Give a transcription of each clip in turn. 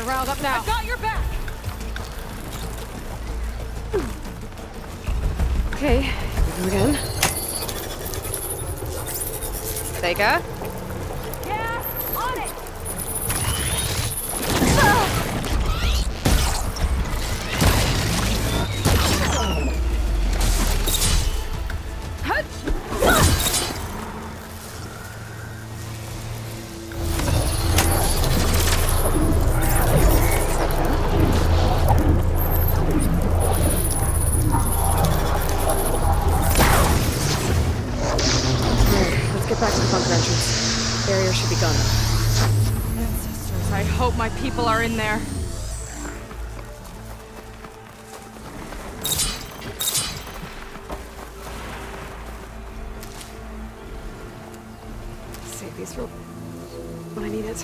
her riled up now. I've got your back! Okay, here we go again. Seika? Yeah, on it! Let's get back to the bunker entrance. Barrier should be gone. Ancestors, I hope my people are in there. Save these for when I need it.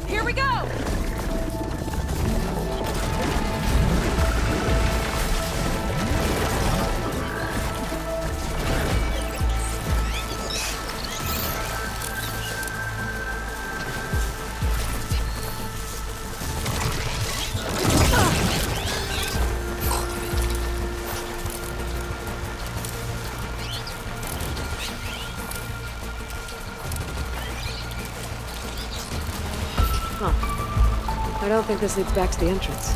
Here we go! Huh. I don't think this leads back to the entrance.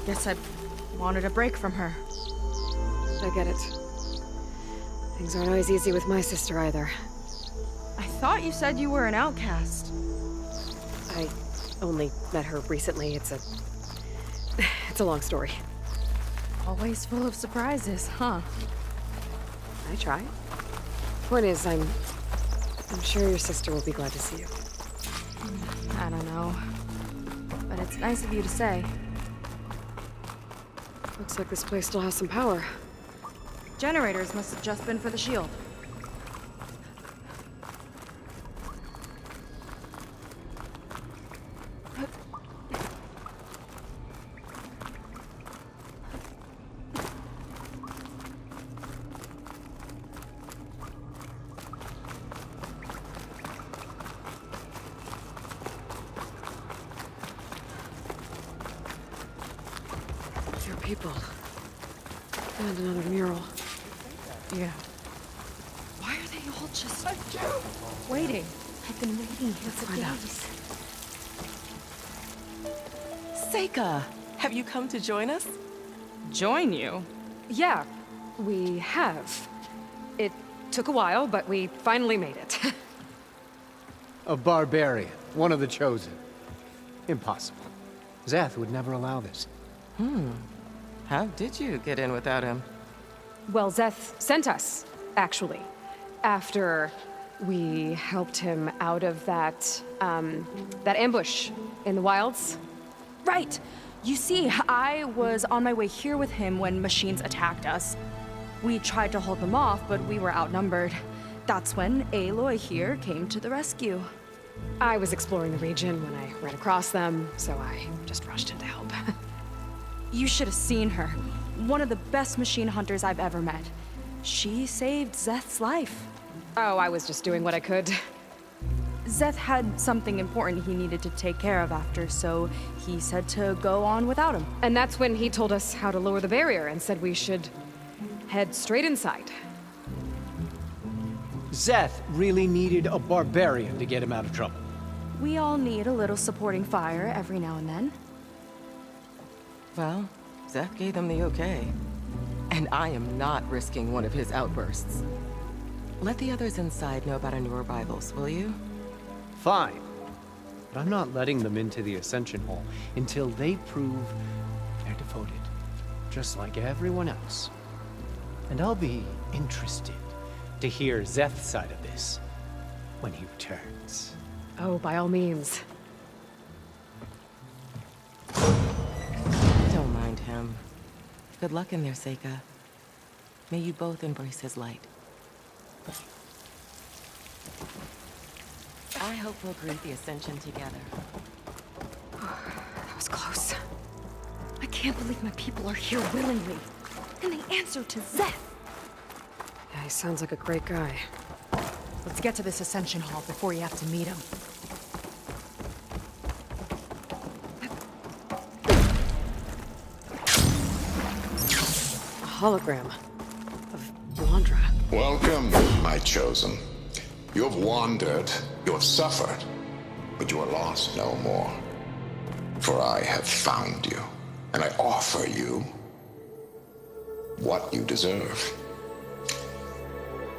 Guess I wanted a break from her. I get it. Things aren't always easy with my sister either. I thought you said you were an outcast. I only met her recently. It's a long story. Always full of surprises, huh? I try. Point is, I'm sure your sister will be glad to see you. I don't know. But it's nice of you to say. Looks like this place still has some power. Generators must have just been for the shield. Your people. And another mural. Yeah. Why are they all just waiting? I've been waiting here for find out. days. Seika, have you come to join us? Join you? Yeah, we have. It took a while, but we finally made it. A barbarian, one of the chosen. Impossible. Zeth would never allow this. How did you get in without him? Well, Zeth sent us, actually. After we helped him out of that ambush in the wilds. Right. You see, I was on my way here with him when machines attacked us. We tried to hold them off, but we were outnumbered. That's when Aloy here came to the rescue. I was exploring the region when I ran across them, so I just rushed in to help. You should have seen her. One of the best machine hunters I've ever met. She saved Zeth's life. Oh, I was just doing what I could. Zeth had something important he needed to take care of after, so he said to go on without him. And that's when he told us how to lower the barrier and said we should head straight inside. Zeth really needed a barbarian to get him out of trouble. We all need a little supporting fire every now and then. Well, Zeth gave them the okay. And I am not risking one of his outbursts. Let the others inside know about our new arrivals, will you? Fine. But I'm not letting them into the Ascension Hall until they prove they're devoted, just like everyone else. And I'll be interested to hear Zeth's side of this when he returns. Oh, by all means. Don't mind him. Good luck in there, Seika. May you both embrace his light. I hope we'll greet the Ascension together. That was close. I can't believe my people are here willingly. And they answer to Zeth. Yeah, he sounds like a great guy. Let's get to this Ascension Hall before you have to meet him. A hologram of Blandra. Welcome, my chosen. You have wandered, you have suffered, but you are lost no more. For I have found you, and I offer you what you deserve.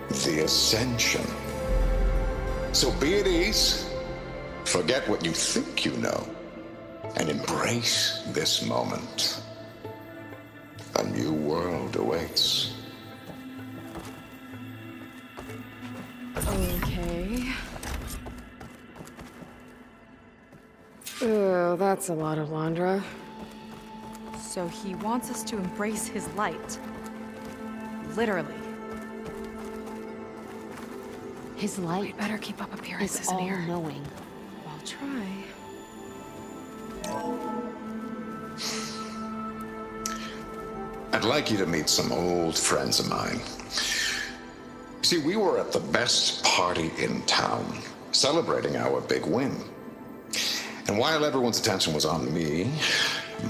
The Ascension. So be at ease, forget what you think you know, and embrace this moment. A new world awaits. Okay. Oh, that's a lot of Blandra. So he wants us to embrace his light. Literally. His light We better keep up appearances is in here. all-knowing. I'll try. I'd like you to meet some old friends of mine. See, we were at the best party in town, celebrating our big win. And while everyone's attention was on me,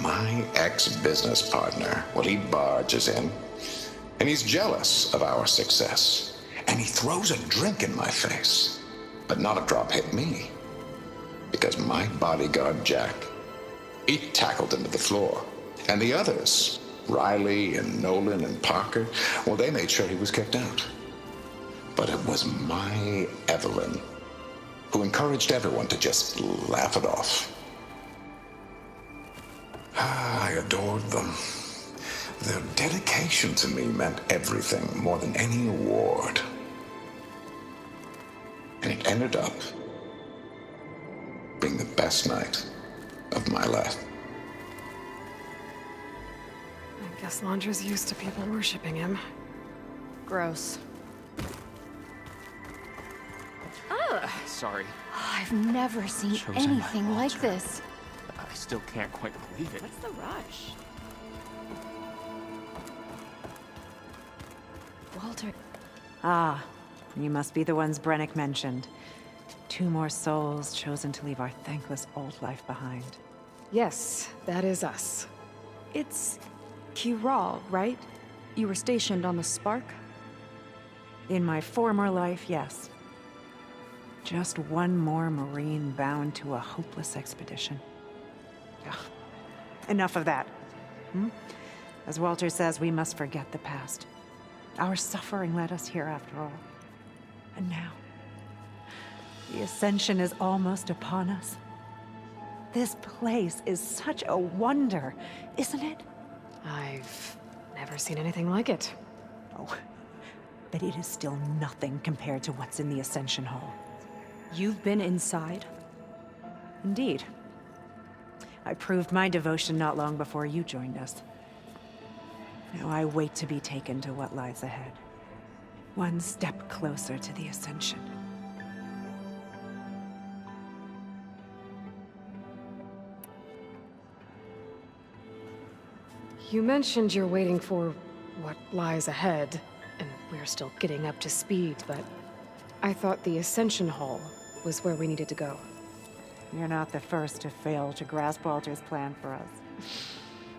my ex-business partner, well, he barges in, and he's jealous of our success. And he throws a drink in my face, but not a drop hit me. Because my bodyguard, Jack, he tackled him to the floor. And the others, Riley and Nolan and Parker, well, they made sure he was kicked out. But it was my Evelyn who encouraged everyone to just laugh it off. I adored them. Their dedication to me meant everything, more than any award. And it ended up being the best night of my life. I guess Blandra's used to people worshipping him. Gross. Sorry, I've never seen Chosen by anything like Walter. this. I still can't quite believe it. What's the rush? Walter, Ah, you must be the ones Brennick mentioned. 2 more souls chosen to leave our thankless old life behind. Yes, that is us. It's Kiral, right? You were stationed on the Spark? In my former life, yes. Just one more Marine bound to a hopeless expedition. Ugh. Enough of that. As Walter says, we must forget the past. Our suffering led us here after all. And now, the Ascension is almost upon us. This place is such a wonder, isn't it? I've never seen anything like it. Oh, but it is still nothing compared to what's in the Ascension Hall. You've been inside? Indeed. I proved my devotion not long before you joined us. Now I wait to be taken to what lies ahead. One step closer to the Ascension. You mentioned you're waiting for what lies ahead, and we're still getting up to speed, but I thought the Ascension Hall was where we needed to go. You're not the first to fail to grasp Walter's plan for us.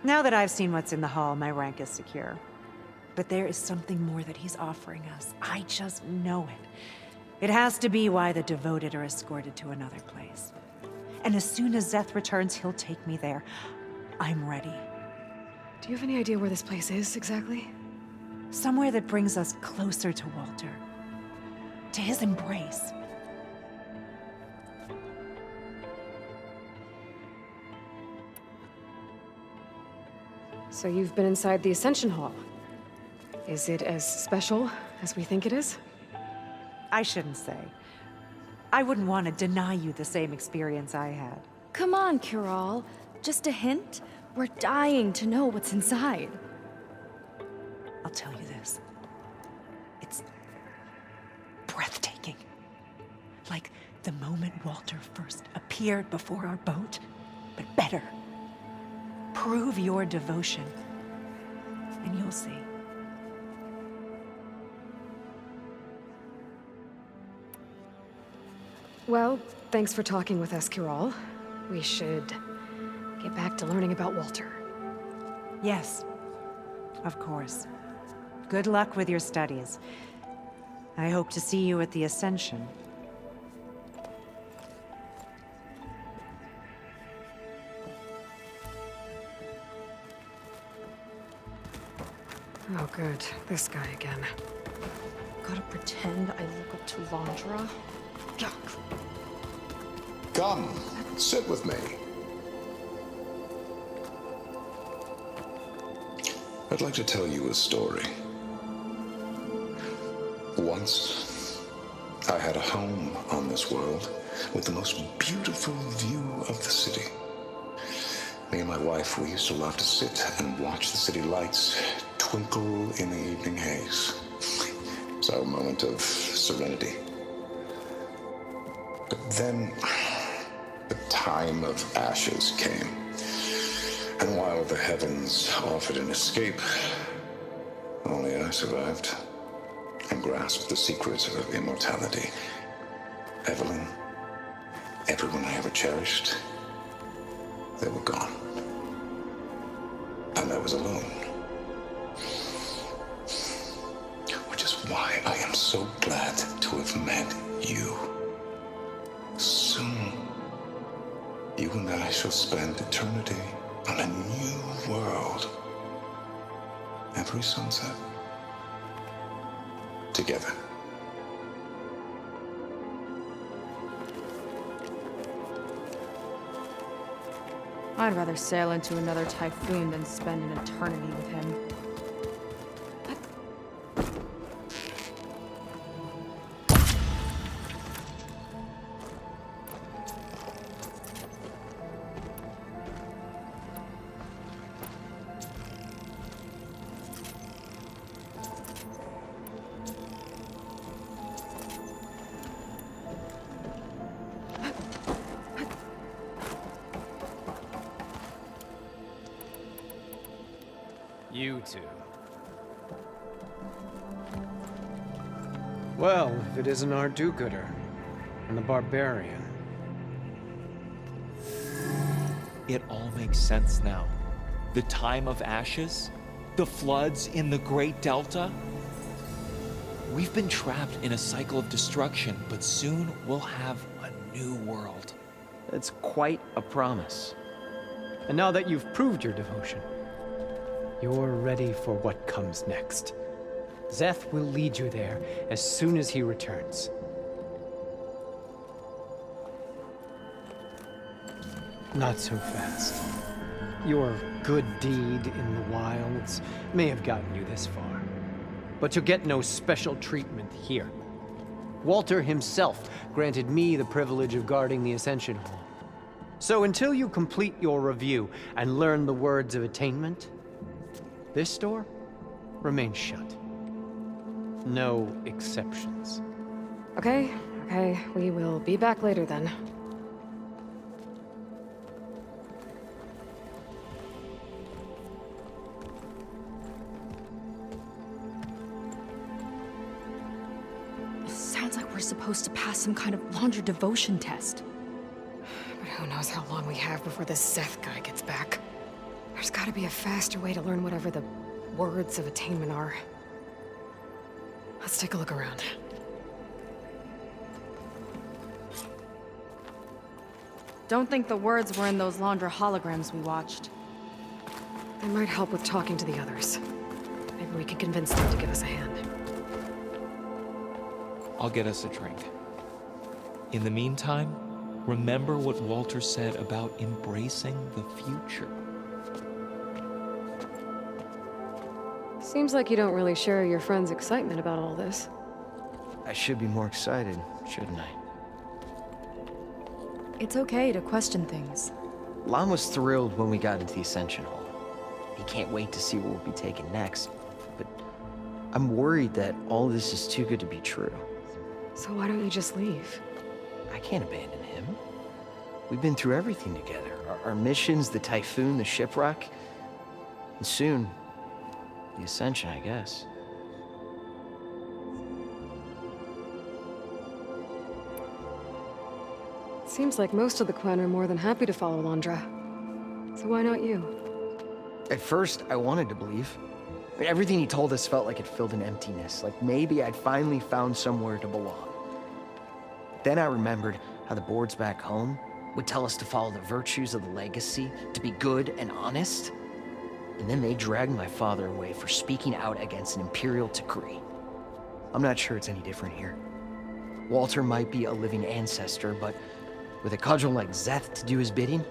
Now that I've seen what's in the hall, my rank is secure. But there is something more that he's offering us. I just know it. It has to be why the devoted are escorted to another place. And as soon as Zeth returns, he'll take me there. I'm ready. Do you have any idea where this place is, exactly? Somewhere that brings us closer to Walter. To his embrace. So you've been inside the Ascension Hall. Is it as special as we think it is? I shouldn't say. I wouldn't want to deny you the same experience I had. Come on, Kiral. Just a hint? We're dying to know what's inside. I'll tell you this. It's breathtaking. Like the moment Walter first appeared before our boat, but better. Prove your devotion, and you'll see. Well, thanks for talking with us, Kiral. We should get back to learning about Walter. Yes, of course. Good luck with your studies. I hope to see you at the Ascension. Oh, good. This guy again. Gotta pretend I look up to Landra. Yuck. Come, sit with me. I'd like to tell you a story. Once, I had a home on this world with the most beautiful view of the city. Me and my wife, we used to love to sit and watch the city lights twinkle in the evening haze. It's our moment of serenity. But then, the time of ashes came. And while the heavens offered an escape, only I survived and grasped the secrets of immortality. Evelyn, everyone I ever cherished, they were gone. And I was alone. Which is why I am so glad to have met you. Soon, you and I shall spend eternity on a new world. Every sunset. Together. I'd rather sail into another typhoon than spend an eternity with him. You two. Well, if it isn't our do-gooder and the barbarian. It all makes sense now. The time of ashes, the floods in the Great Delta. We've been trapped in a cycle of destruction, but soon we'll have a new world. It's quite a promise. And now that you've proved your devotion, you're ready for what comes next. Zeth will lead you there as soon as he returns. Not so fast. Your good deed in the wilds may have gotten you this far, but you'll get no special treatment here. Walter himself granted me the privilege of guarding the Ascension Hall. So until you complete your review and learn the words of attainment, this door remains shut. No exceptions. Okay, we will be back later then. Sounds like we're supposed to pass some kind of Laundra devotion test. But who knows how long we have before this Zeth guy gets back. There's gotta be a faster way to learn whatever the words of attainment are. Let's take a look around. Don't think the words were in those Laundra holograms we watched. They might help with talking to the others. Maybe we can convince them to give us a hand. I'll get us a drink. In the meantime, remember what Walter said about embracing the future. Seems like you don't really share your friend's excitement about all this. I should be more excited, shouldn't I? It's okay to question things. Lon was thrilled when we got into the Ascension Hall. He can't wait to see where we'll be taken next. But I'm worried that all this is too good to be true. So why don't you just leave? I can't abandon him. We've been through everything together. Our missions, the Typhoon, the shipwreck. And soon, the Ascension, I guess. Seems like most of the Quen are more than happy to follow Laundra. So why not you? At first, I wanted to believe. I mean, everything he told us felt like it filled an emptiness, like maybe I'd finally found somewhere to belong. Then I remembered how the boards back home would tell us to follow the virtues of the legacy, to be good and honest. And then they dragged my father away for speaking out against an imperial decree. I'm not sure it's any different here. Walter might be a living ancestor, but with a cudgel like Zeth to do his bidding,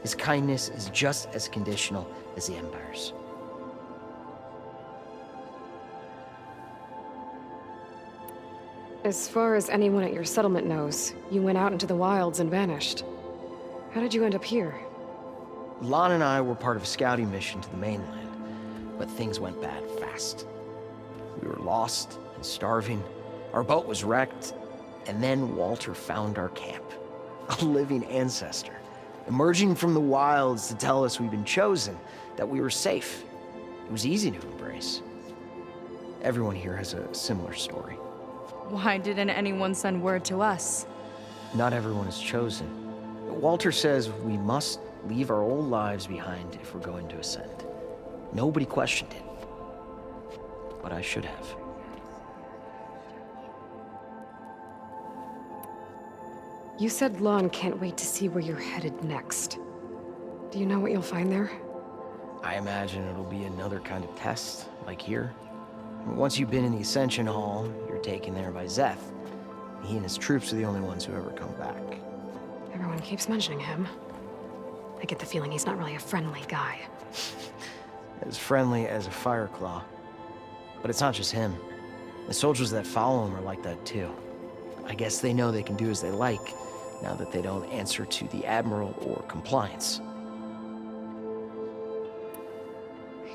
his kindness is just as conditional as the Empire's. As far as anyone at your settlement knows, you went out into the wilds and vanished. How did you end up here? Lon and I were part of a scouting mission to the mainland, but things went bad fast. We were lost and starving, our boat was wrecked, and then Walter found our camp. A living ancestor, emerging from the wilds to tell us we'd been chosen, that we were safe. It was easy to embrace. Everyone here has a similar story. Why didn't anyone send word to us? Not everyone is chosen. Walter says we must leave our old lives behind if we're going to ascend. Nobody questioned it. But I should have. You said Lon can't wait to see where you're headed next. Do you know what you'll find there? I imagine it'll be another kind of test, like here. Once you've been in the Ascension Hall, you're taken there by Zeth. He and his troops are the only ones who ever come back. Everyone keeps mentioning him. I get the feeling he's not really a friendly guy. As friendly as a Fireclaw. But it's not just him. The soldiers that follow him are like that too. I guess they know they can do as they like, now that they don't answer to the Admiral or compliance.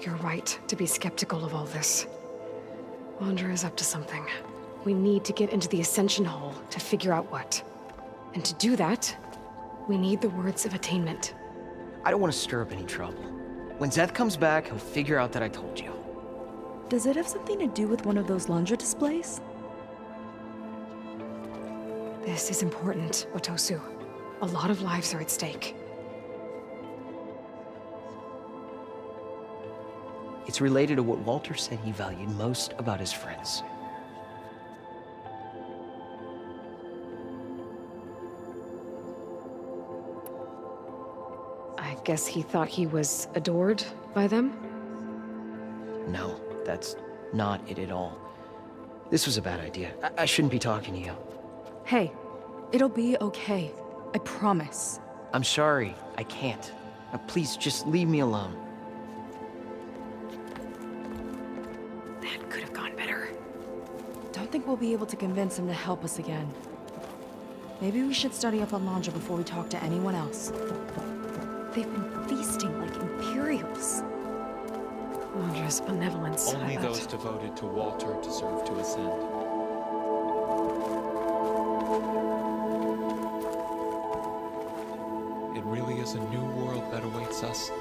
You're right to be skeptical of all this. Laundra is up to something. We need to get into the Ascension Hall to figure out what. And to do that, we need the words of attainment. I don't want to stir up any trouble. When Zeth comes back, he'll figure out that I told you. Does it have something to do with one of those Laundra displays? This is important, Otosu. A lot of lives are at stake. It's related to what Walter said he valued most about his friends. I guess he thought he was adored by them? No, that's not it at all. This was a bad idea. I shouldn't be talking to you. Hey, it'll be okay. I promise. I'm sorry, I can't. Now, please, just leave me alone. That could have gone better. Don't think we'll be able to convince him to help us again. Maybe we should study up on Laundra before we talk to anyone else. They've been feasting like Imperials. Laundra's benevolence. Only I those bet. devoted to Walter deserve to ascend. It really is a new world that awaits us.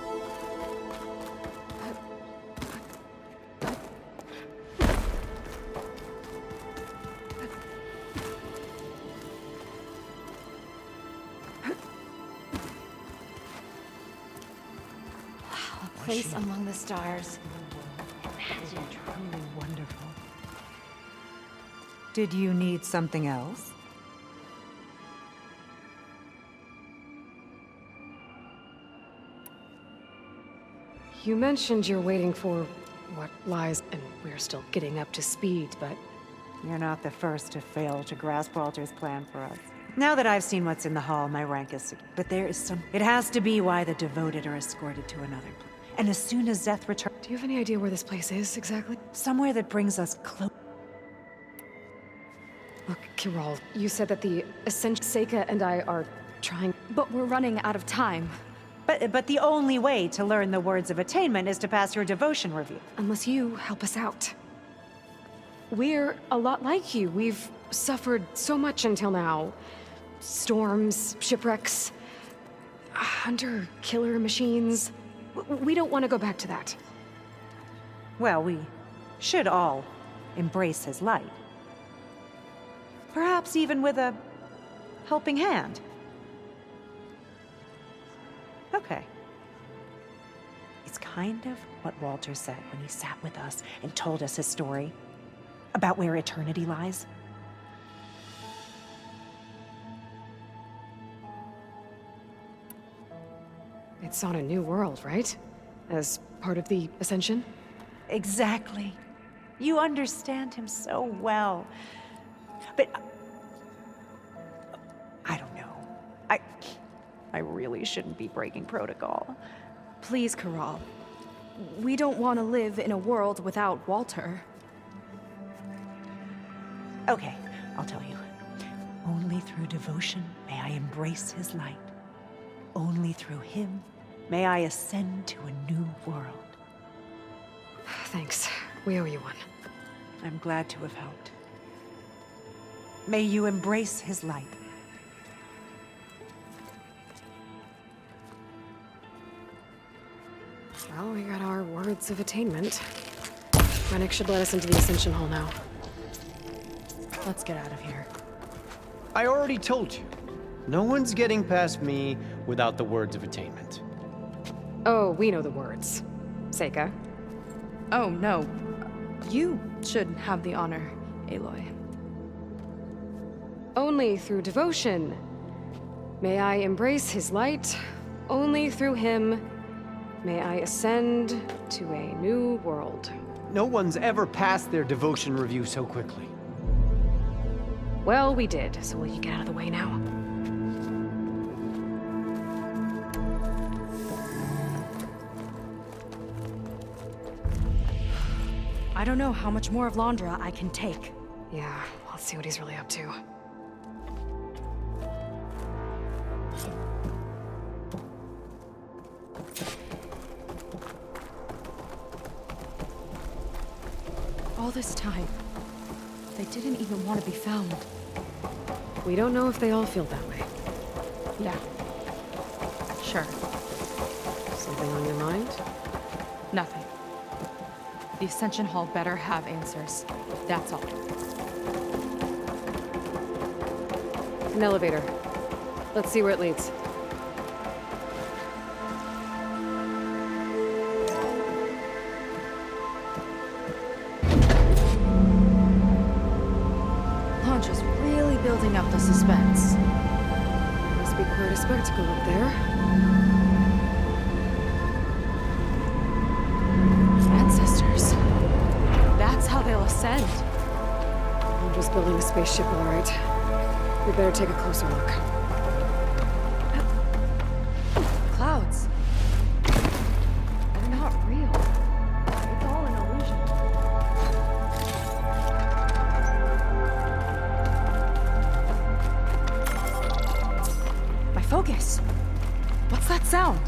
place among the stars. Imagine. Truly wonderful. Did you need something else? You mentioned you're waiting for what lies, and we're still getting up to speed, but You're not the first to fail to grasp Walter's plan for us. Now that I've seen what's in the hall, my rank is secure. But there is some... It has to be why the devoted are escorted to another place. And as soon as Zeth returns... do you have any idea where this place is exactly? Somewhere that brings us close... Look, Kiral, you said that the Ascension Seika and I are trying... But we're running out of time. But the only way to learn the words of attainment is to pass your devotion review. Unless you help us out. We're a lot like you. We've suffered so much until now. Storms, shipwrecks, hunter-killer machines. We don't want to go back to that. Well, we should all embrace his light. Perhaps even with a helping hand. Okay. It's kind of what Walter said when he sat with us and told us his story about where eternity lies. It's on a new world, right? As part of the Ascension? Exactly. You understand him so well. But I don't know. I really shouldn't be breaking protocol. Please, Kiral. We don't want to live in a world without Walter. Okay, I'll tell you. Only through devotion may I embrace his light. Only through him may I ascend to a new world. Thanks. We owe you one. I'm glad to have helped. May you embrace his light. Well, we got our words of attainment. Rennick should let us into the Ascension Hall now. Let's get out of here. I already told you. No one's getting past me without the words of attainment. Oh, we know the words. Seika. Oh, no. You should have the honor, Aloy. Only through devotion may I embrace his light. Only through him may I ascend to a new world. No one's ever passed their devotion review so quickly. Well, we did, so will you get out of the way now? I don't know how much more of Londra I can take. Yeah, let's see what he's really up to. All this time, they didn't even want to be found. We don't know if they all feel that way. Yeah. Sure. Something on your mind? Nothing. The Ascension Hall better have answers. That's all. An elevator. Let's see where it leads. Londra's really building up the suspense. Must be quite a spectacle up there. Ancestors. That's how they'll ascend. I'm just building a spaceship, all right. We better take a closer look. Clouds. They're not real. It's all an illusion. My focus. What's that sound?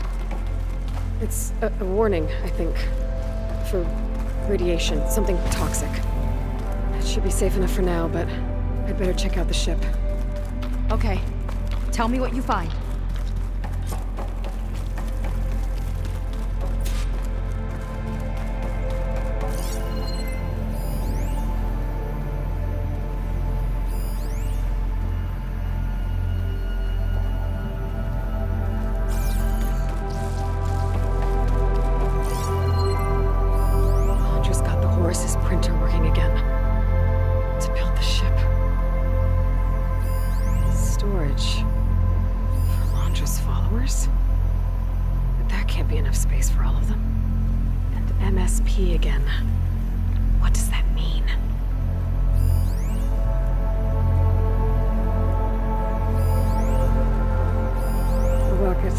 It's a warning, I think. For radiation, something toxic. It should be safe enough for now, but I'd better check out the ship. Okay. Tell me what you find. much for Londra's followers? But that can't be enough space for all of them. And MSP again. What does that mean? The rocket.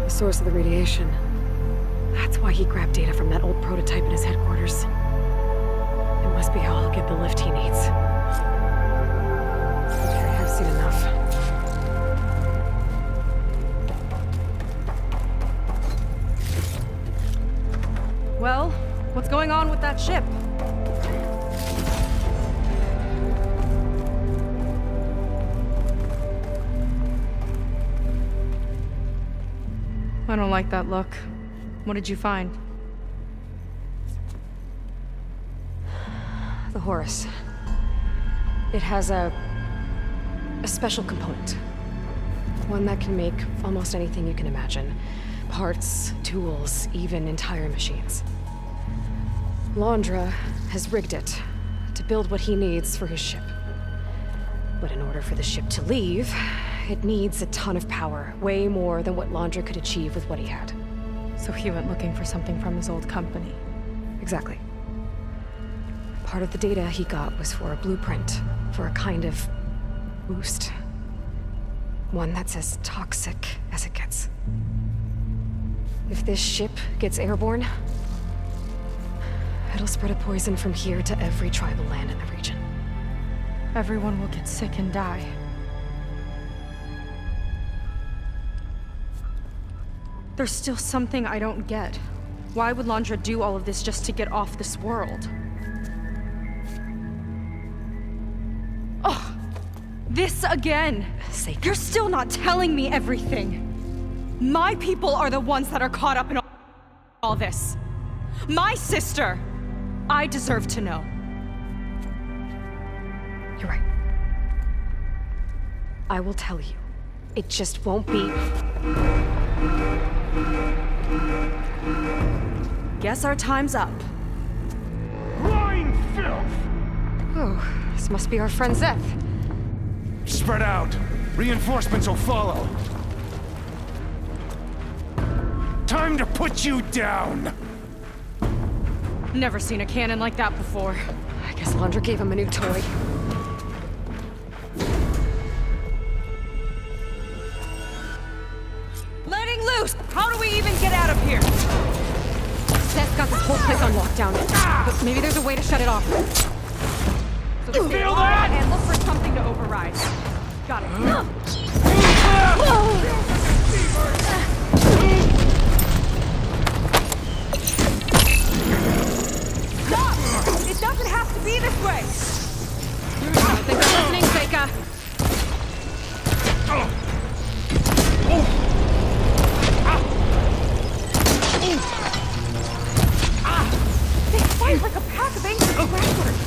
The source of the radiation. That's why he grabbed data from that old prototype in his headquarters. It must be how he'll get the lift he needs. Okay, I've seen enough. Well, what's going on with that ship? I don't like that look. What did you find? The Horus. It has a special component. One that can make almost anything you can imagine. Parts, tools, even entire machines. Londra has rigged it to build what he needs for his ship. But in order for the ship to leave, it needs a ton of power, way more than what Londra could achieve with what he had. So he went looking for something from his old company. Exactly. Part of the data he got was for a blueprint, for a kind of boost. One that's as toxic as it gets. If this ship gets airborne, it'll spread a poison from here to every tribal land in the region. Everyone will get sick and die. There's still something I don't get. Why would Londra do all of this just to get off this world? Oh, this again! Seika. You're still not telling me everything. My people are the ones that are caught up in all this. My sister! I deserve to know. You're right. I will tell you. It just won't be... Guess our time's up. Lying filth! Oh, this must be our friend Zeth. Spread out. Reinforcements will follow. Time to put you down! Never seen a cannon like that before. I guess Londra gave him a new toy. Letting loose! How do we even get out of here? Zeth's got this whole place on lockdown. But maybe there's a way to shut it off. So feel that? And look for something to override. Got it. Stop! It doesn't have to be this way! I don't think they're listening, Seika. They fight like a pack of angry scramblers!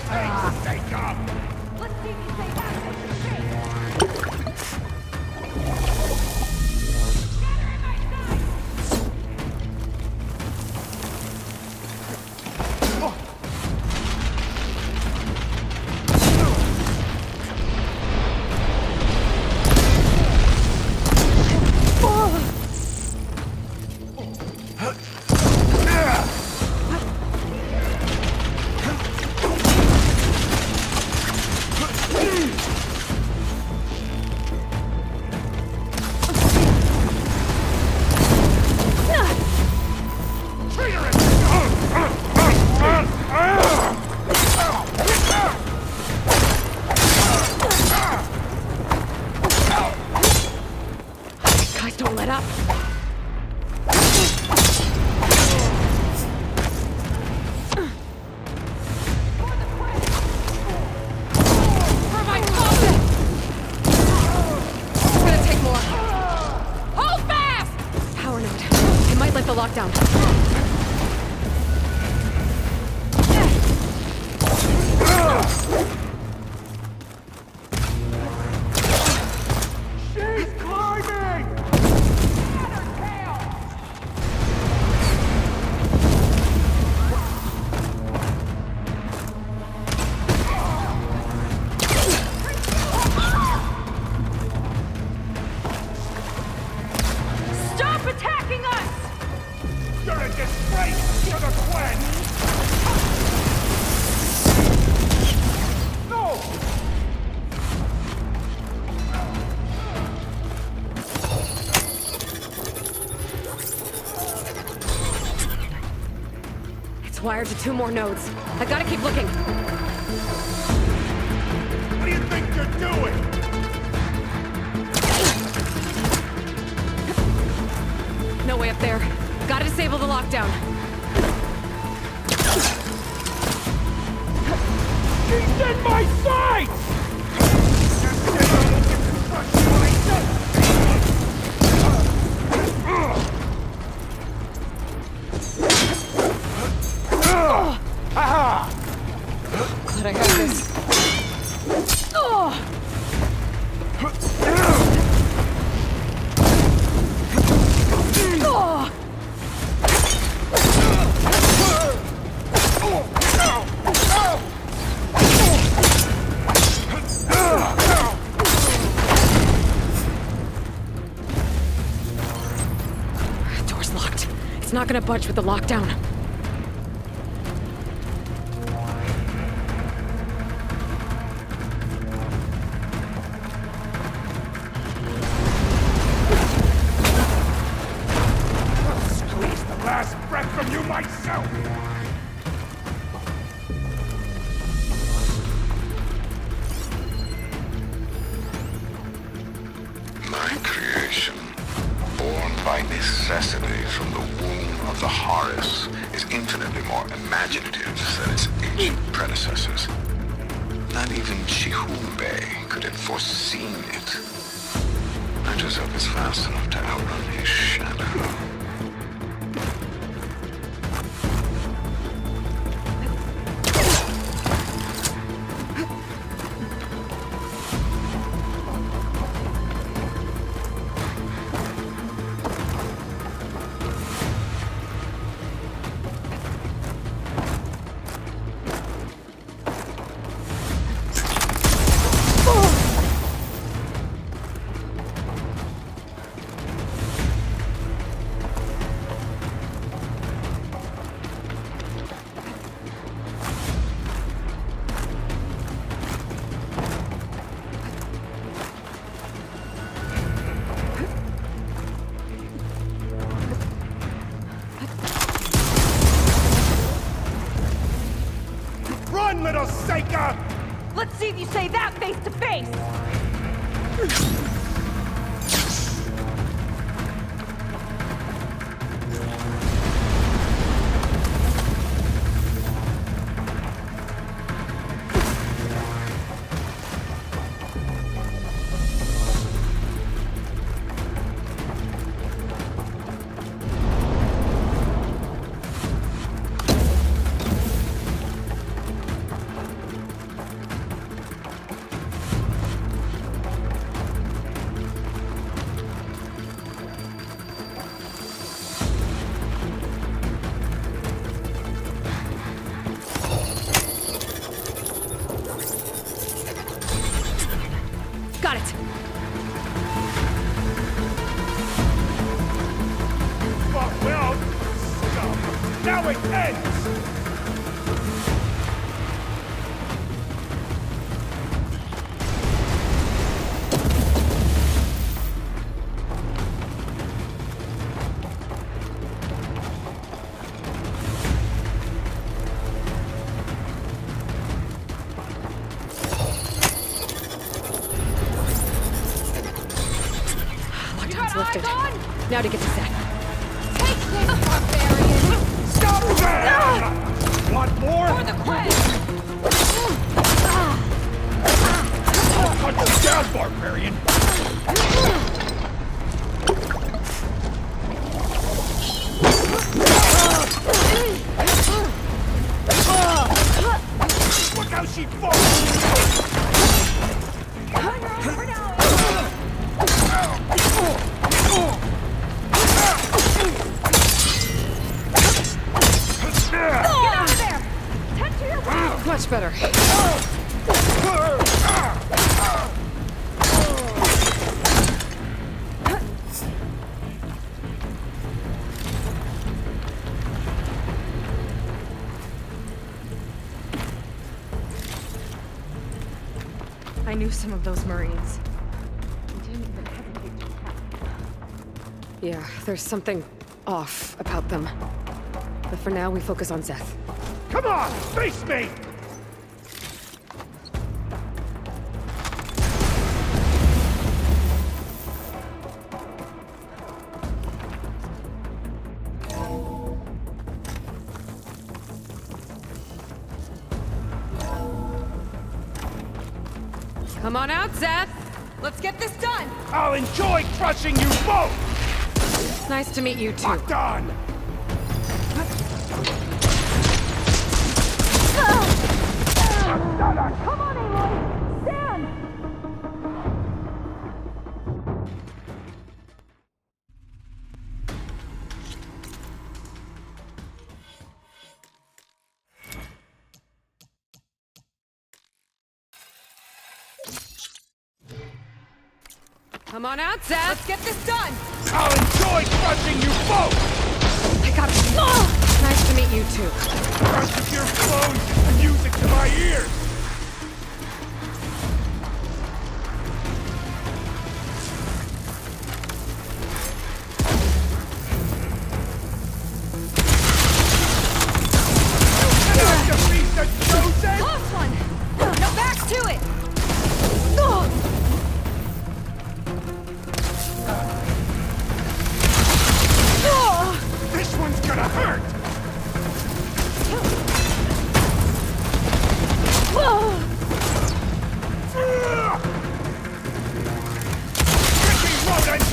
Guys, don't let up. It's gonna take more. Hold fast! Power node. It might let the lockdown. Stop attacking us! You're a disgrace to the Gwen! No! It's wired to 2 more nodes. I gotta keep looking. What do you think you're doing? No way up there. Gotta disable the lockdown. He's in my sights! Glad I have this. Door's locked. It's not gonna budge with the lockdown. Squeeze the last breath from you myself! My creation, born by necessity from the womb of the Horus, is infinitely more imaginative than its ancient predecessors. Not even Chihumbe could have foreseen it. I just hope it's fast enough to outrun his shadow. Run, little Seika! Let's see if you say that face to face! conflict ends! Lockdown's lifted. Now to get to Zeth. Stop them! Want more? For the quest! I'll cut you down, barbarian! Look how she falls! Much better. I knew some of those Marines. Yeah, there's something off about them. But for now, we focus on Zeth. Come on, face me! Come on out, Zeth! Let's get this done! I'll enjoy crushing you both! Nice to meet you, too. Locked on! Come on, Aloy! Stand! Come on out, Zeth! Let's get this done! I'll enjoy crushing you both! I got it. Nice to meet you, too. Crunch of your bones and music to my ears! Can I defeat the chosen? Close one! Now back to it! This one's gonna hurt! Tricky rodent!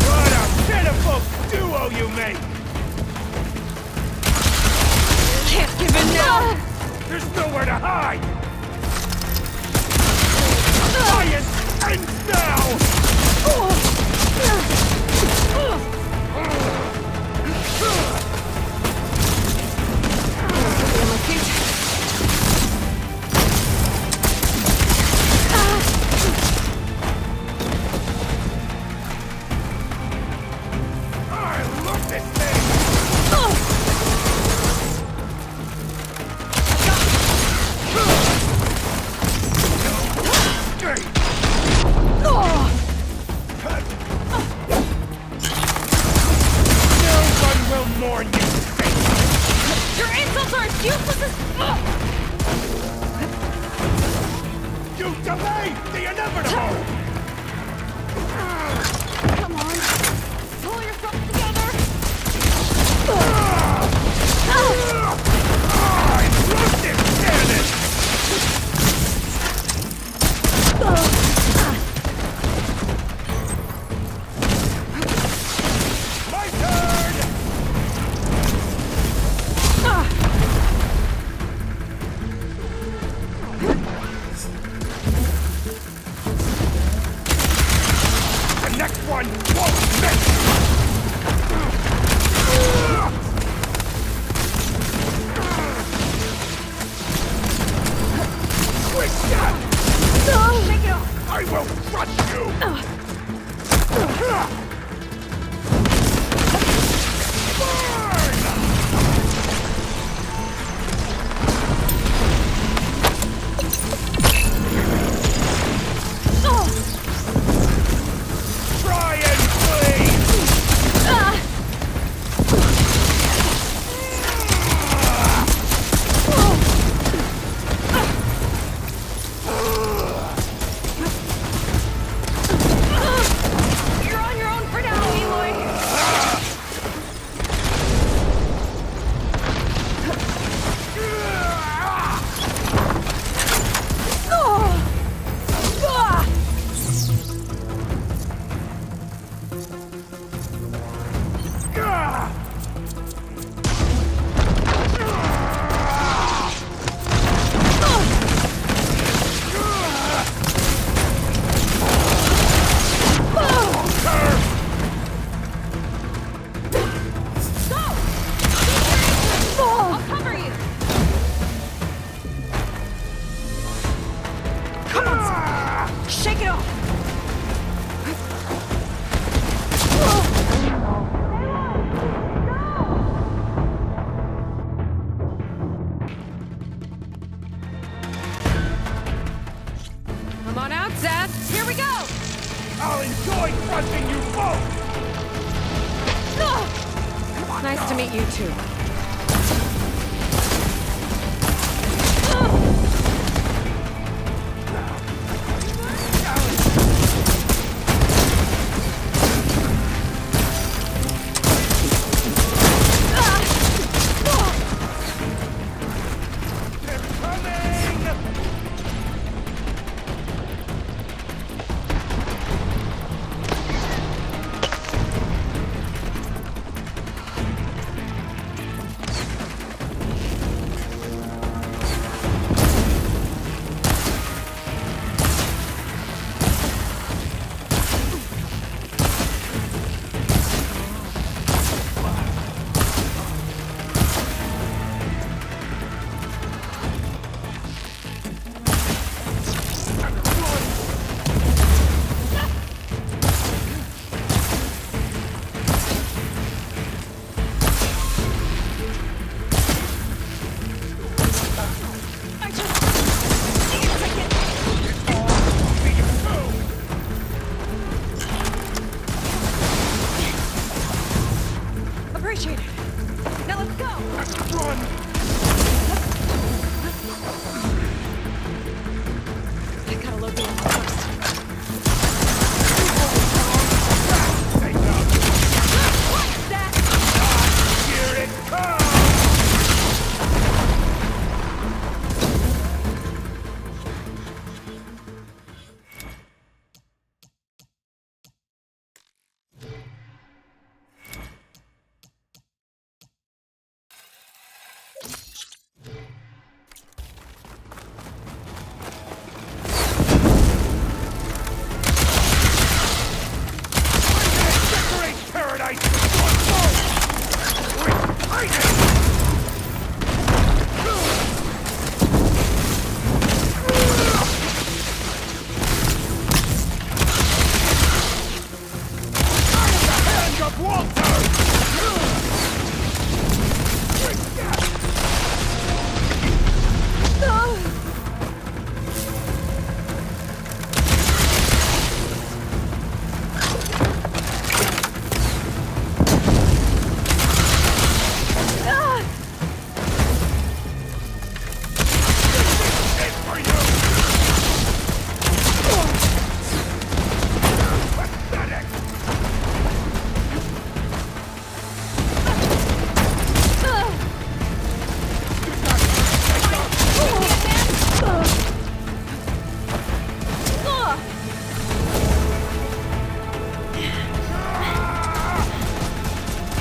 What a pitiful duo you make! Can't give in now! There's nowhere to hide! Science ends now! I love this thing! No one will mourn you, Satan! Your insults are as useless as... You delayed the inevitable! Come on! Pull yourself together! I love this cannon! My turn! The next one won't miss! crushing you both! Nice to meet you too. Appreciate it. Now let's go. Run! I gotta load the ammo first. Here it comes! Decorate paradise! Hands of Walter! It's for you! Pathetic!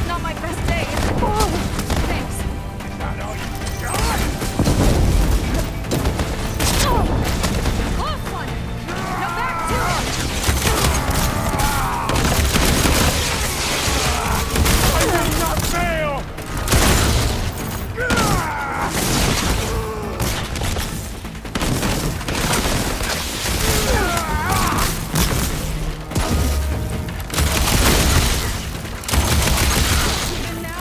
Not my best day. Thanks. Not all you got! Close one. Now back to it. I will not fail! And now.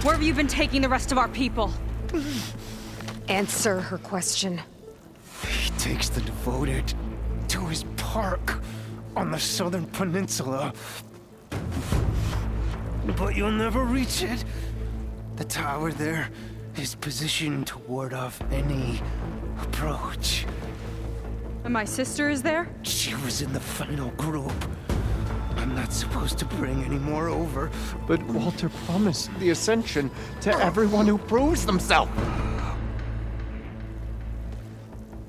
Where have you been taking the rest of our people? Answer her question. He takes the devoted to his park on the southern peninsula. But you'll never reach it. The tower there is positioned to ward off any approach. And my sister is there? She was in the final group. I'm not supposed to bring any more over. But Walter promised the Ascension to everyone who proves themselves.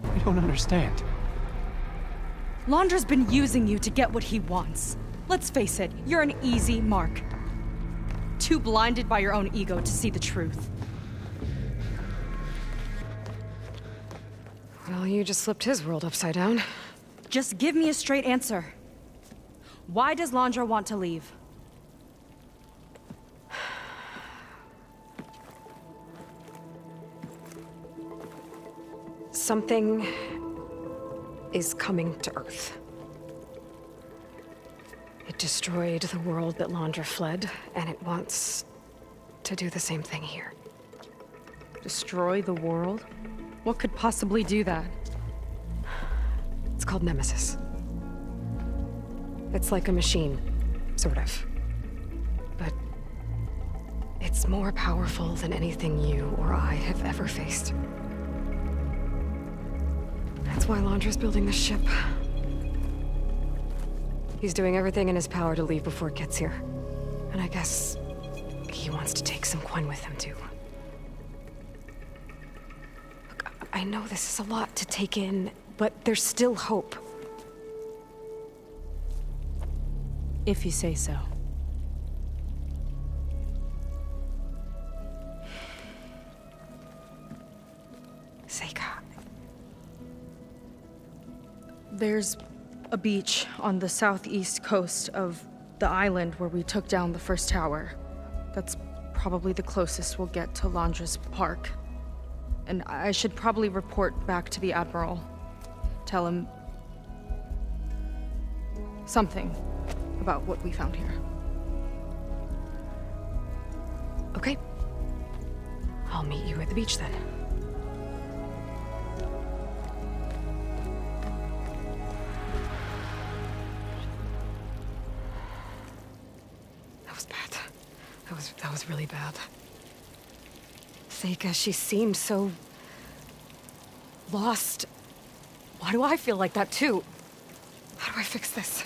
I don't understand. Londra's been using you to get what he wants. Let's face it, you're an easy mark. Too blinded by your own ego to see the truth. Well, you just flipped his world upside down. Just give me a straight answer. Why does Londra want to leave? Something is coming to Earth. It destroyed the world that Londra fled, and it wants to do the same thing here. Destroy the world? What could possibly do that? It's called Nemesis. It's like a machine, sort of. But it's more powerful than anything you or I have ever faced. That's why Londra's building this ship. He's doing everything in his power to leave before it gets here. And I guess he wants to take some Quen with him, too. Look, I know this is a lot to take in, but there's still hope. If you say so. Seika. There's a beach on the southeast coast of the island where we took down the first tower. That's probably the closest we'll get to Londra's park. And I should probably report back to the Admiral. Tell him something about what we found here. Okay. I'll meet you at the beach then. That was bad. That was really bad. Seika, she seemed so lost. Why do I feel like that too? How do I fix this?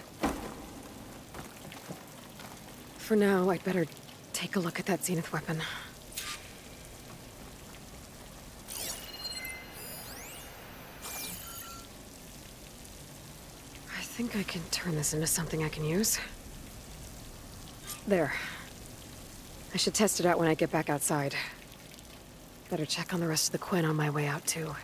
For now, I'd better take a look at that Zenith weapon. I think I can turn this into something I can use. There. I should test it out when I get back outside. Better check on the rest of the Quen on my way out, too.